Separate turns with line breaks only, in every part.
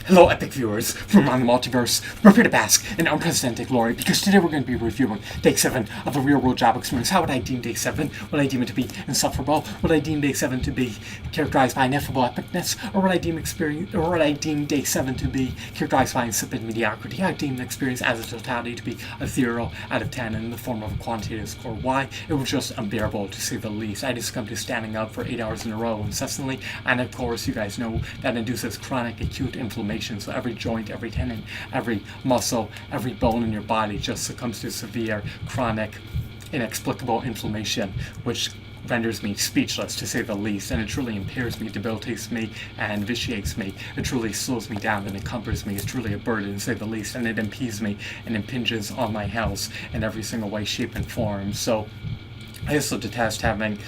Hello, epic viewers from around the multiverse. Prepare to bask in unprecedented glory, because today we're going to be reviewing Day 7 of the real-world job experience. How would I deem Day 7? Would I deem it to be insufferable? Would I deem Day 7 to be characterized by ineffable epicness? Or would I deem Day 7 to be characterized by insipid mediocrity? I would deem the experience as a totality to be a 0 out of 10 in the form of a quantitative score. Why? It was just unbearable, to say the least. I just come to standing up for 8 hours in a row incessantly, and of course, you guys know that induces chronic acute inflammation. So every joint, every tendon, every muscle, every bone in your body just succumbs to severe, chronic, inexplicable inflammation, which renders me speechless, to say the least, and it truly impairs me, debilitates me, and vitiates me. It truly slows me down and encumbers me. It's truly a burden, to say the least, and it impedes me and impinges on my health in every single way, shape, and form. So I also detest having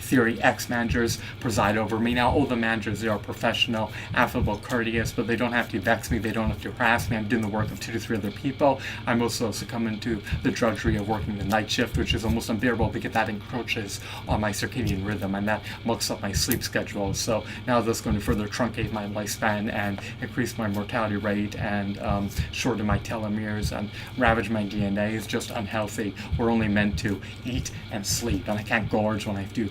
Theory X managers preside over me. Now, all the managers, they are professional, affable, courteous, but they don't have to vex me, they don't have to harass me. I'm doing the work of 2 to 3 other people. I'm also succumbing to the drudgery of working the night shift, which is almost unbearable because that encroaches on my circadian rhythm and that mucks up my sleep schedule. So now that's going to further truncate my lifespan and increase my mortality rate and shorten my telomeres and ravage my DNA. It's just unhealthy. We're only meant to eat and sleep, and I can't gorge when I do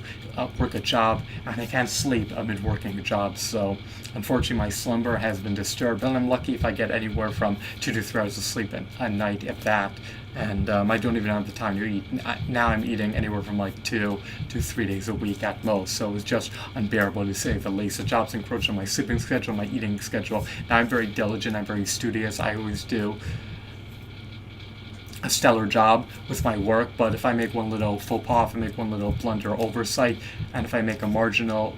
work a job, and I can't sleep amid working a job. So unfortunately my slumber has been disturbed, and I'm lucky if I get anywhere from 2 to 3 hours of sleep a night, if that. And I don't even have the time to eat. Now I'm eating anywhere from like 2 to 3 days a week at most, so it's just unbearable, to say the least. The job's encroach on my sleeping schedule, my eating schedule. Now I'm very diligent, I'm very studious, I always do a stellar job with my work, but if I make one little faux pas, if I make one little blunder or oversight, and if I make a marginal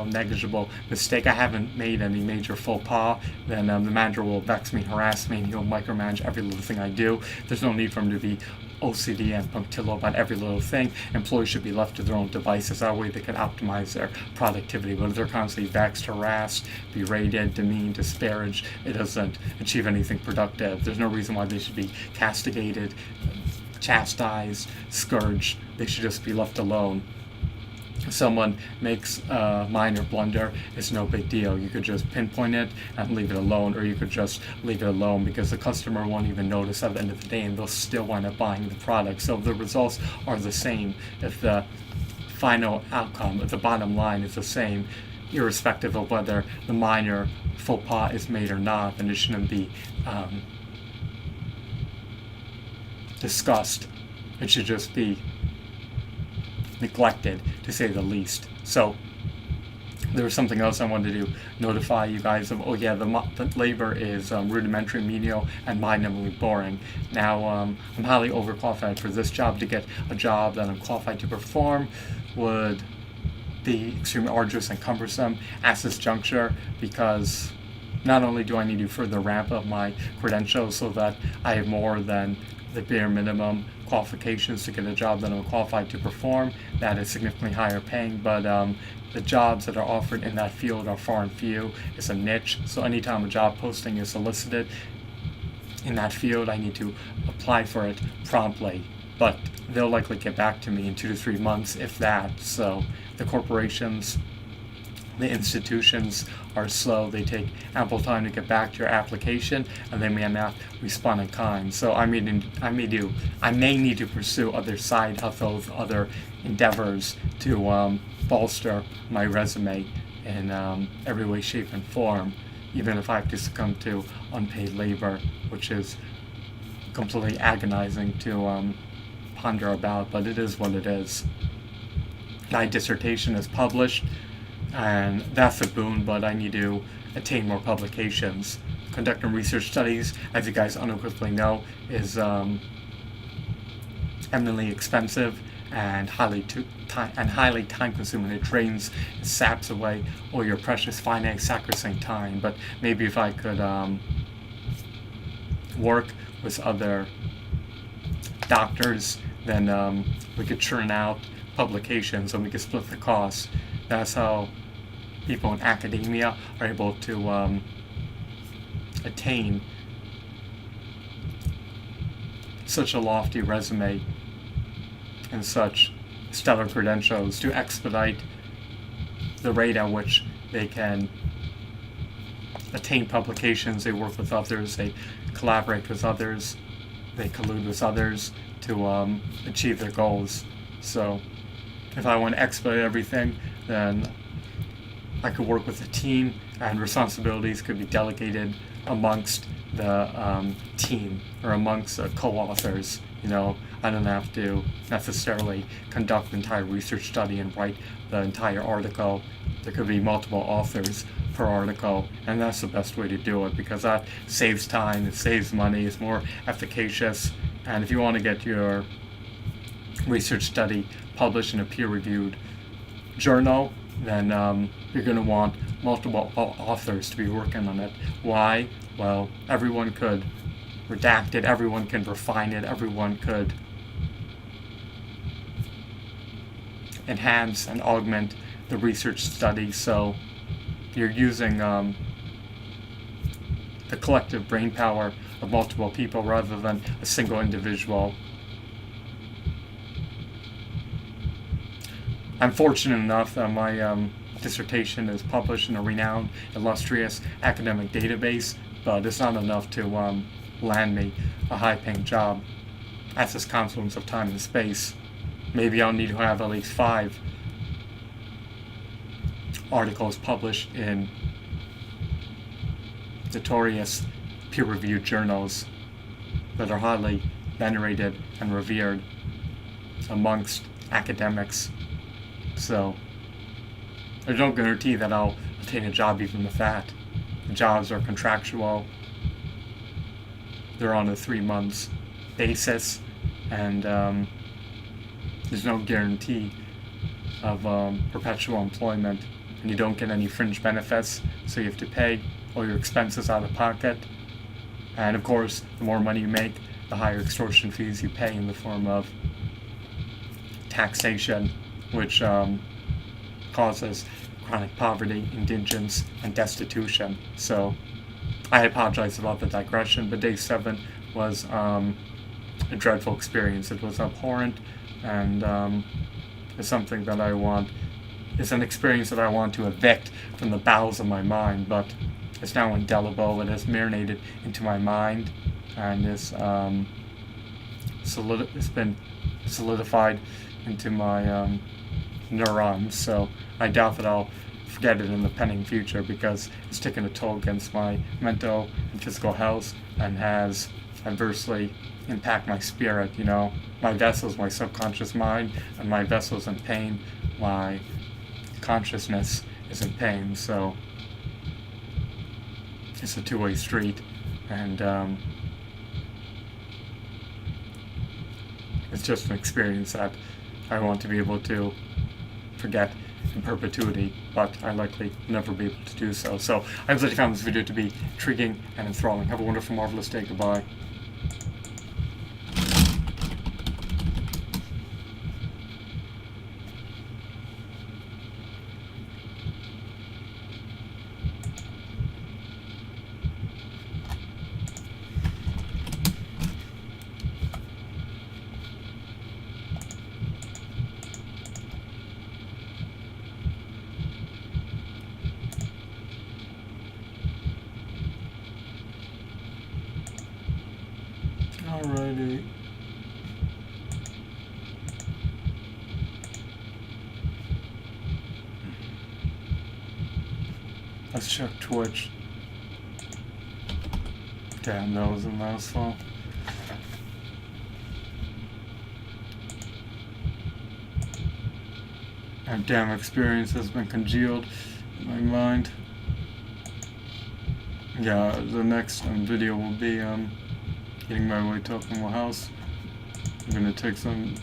negligible mistake, I haven't made any major faux pas, then the manager will vex me, harass me, and he'll micromanage every little thing I do. There's no need for him to be OCD and punctiliar about every little thing. Employees should be left to their own devices. That way they can optimize their productivity. But if they're constantly vexed, harassed, berated, demeaned, disparaged, it doesn't achieve anything productive. There's no reason why they should be castigated, chastised, scourged. They should just be left alone. If someone makes a minor blunder, it's no big deal. You could just pinpoint it and leave it alone, or you could just leave it alone because the customer won't even notice at the end of the day, and they'll still wind up buying the product. So the results are the same. If the final outcome, if the bottom line is the same, irrespective of whether the minor faux pas is made or not, then it shouldn't be discussed. It should just be neglected, to say the least. So there was something else I wanted to notify you guys of. Oh yeah, the labor is rudimentary, menial, and mind-numbingly boring. Now I'm highly overqualified for this job. To get a job that I'm qualified to perform would be extremely arduous and cumbersome at this juncture, because not only do I need to further ramp up my credentials so that I have more than the bare minimum qualifications to get a job that I'm qualified to perform that is significantly higher paying, but the jobs that are offered in that field are far and few. It's a niche, so anytime a job posting is solicited in that field, I need to apply for it promptly, but they'll likely get back to me in 2 to 3 months, if that. So the corporations, the institutions are slow. They take ample time to get back to your application, and they may not respond in kind. So I may need to pursue other side hustles, other endeavors to bolster my resume in every way, shape, and form, even if I have to succumb to unpaid labor, which is completely agonizing to ponder about, but it is what it is. My dissertation is published, and that's a boon, but I need to attain more publications. Conducting research studies, as you guys unequivocally know, is eminently expensive and highly time-consuming. It drains, it saps away all your precious, finite, sacrosanct time. But maybe if I could work with other doctors, then we could churn out publications and we could split the costs. That's how people in academia are able to attain such a lofty resume and such stellar credentials, to expedite the rate at which they can attain publications, they work with others, they collaborate with others, they collude with others to achieve their goals. So if I want to expedite everything, then I could work with a team, and responsibilities could be delegated amongst the team or amongst co-authors. I don't have to necessarily conduct the entire research study and write the entire article. There could be multiple authors per article, and that's the best way to do it, because that saves time, it saves money, it's more efficacious. And if you want to get your research study published in a peer-reviewed journal, then you're going to want multiple authors to be working on it. Why? Well, everyone could redact it, everyone can refine it, everyone could enhance and augment the research study. So you're using the collective brain power of multiple people rather than a single individual. I'm fortunate enough that my dissertation is published in a renowned, illustrious academic database, but it's not enough to land me a high-paying job at this confluence of time and space. Maybe I'll need to have at least 5 articles published in notorious peer-reviewed journals that are highly venerated and revered amongst academics. So there's no guarantee that I'll obtain a job even with that. The jobs are contractual. They're on a 3-month basis, and there's no guarantee of perpetual employment, and you don't get any fringe benefits, so you have to pay all your expenses out of pocket. And of course, the more money you make, the higher extortion fees you pay in the form of taxation, which causes chronic poverty, indigence, and destitution. So I apologize about the digression, but day 7 was a dreadful experience. It was abhorrent, and it's something that it's an experience that I want to evict from the bowels of my mind, but it's now indelible. It has marinated into my mind, and it's been solidified into my neurons, so I doubt that I'll forget it in the pending future, because it's taken a toll against my mental and physical health and has adversely impacted my spirit. My vessel's my subconscious mind, and my vessel's in pain, my consciousness is in pain. So it's a two-way street, and it's just an experience that I want to be able to forget in perpetuity, but I likely never be able to do so. So I hope that you found this video to be intriguing and enthralling. Have a wonderful, marvelous day. Goodbye. Alrighty. Let's check Twitch. Damn, that was a mouthful. And damn, experience has been congealed in my mind. Yeah, the next video will be getting my way to Optimal House. I'm gonna take some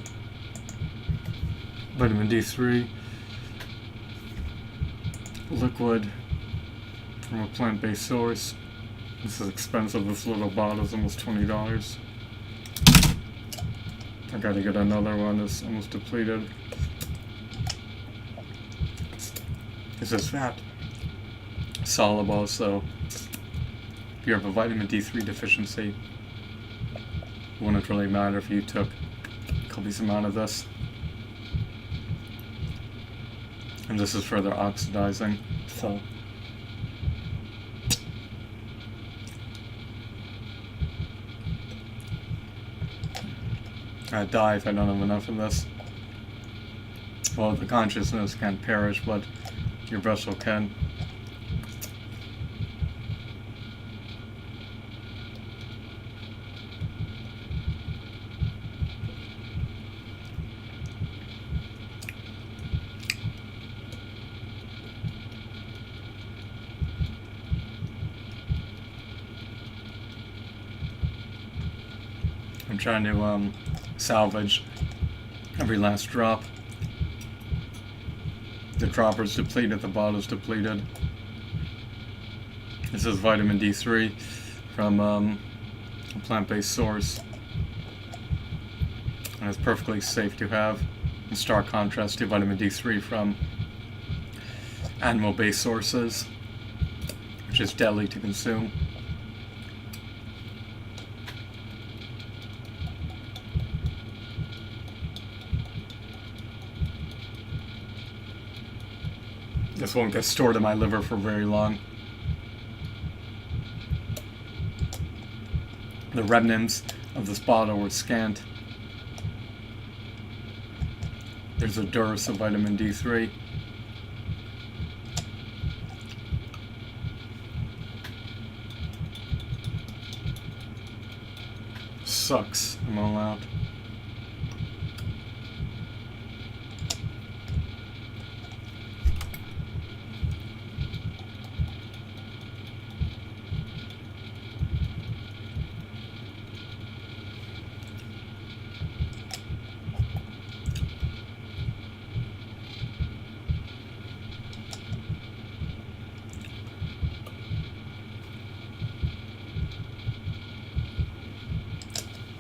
vitamin D3 liquid from a plant-based source. This is expensive. This little bottle is almost $20. I gotta get another one. It's almost depleted. This is fat soluble, so if you have a vitamin D3 deficiency, it wouldn't really matter if you took a copious amount of this. And this is further oxidizing, so I'd die if I don't have enough of this. Well, the consciousness can't perish, but your vessel can. I'm trying to salvage every last drop. The dropper's depleted, the bottle's depleted. This is vitamin D3 from a plant-based source. And it's perfectly safe to have, in stark contrast to vitamin D3 from animal-based sources, which is deadly to consume. This won't get stored in my liver for very long. The remnants of this bottle were scant. There's a dearth of vitamin D3. Sucks. I'm all out.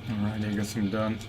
Alright, I guess I'm done.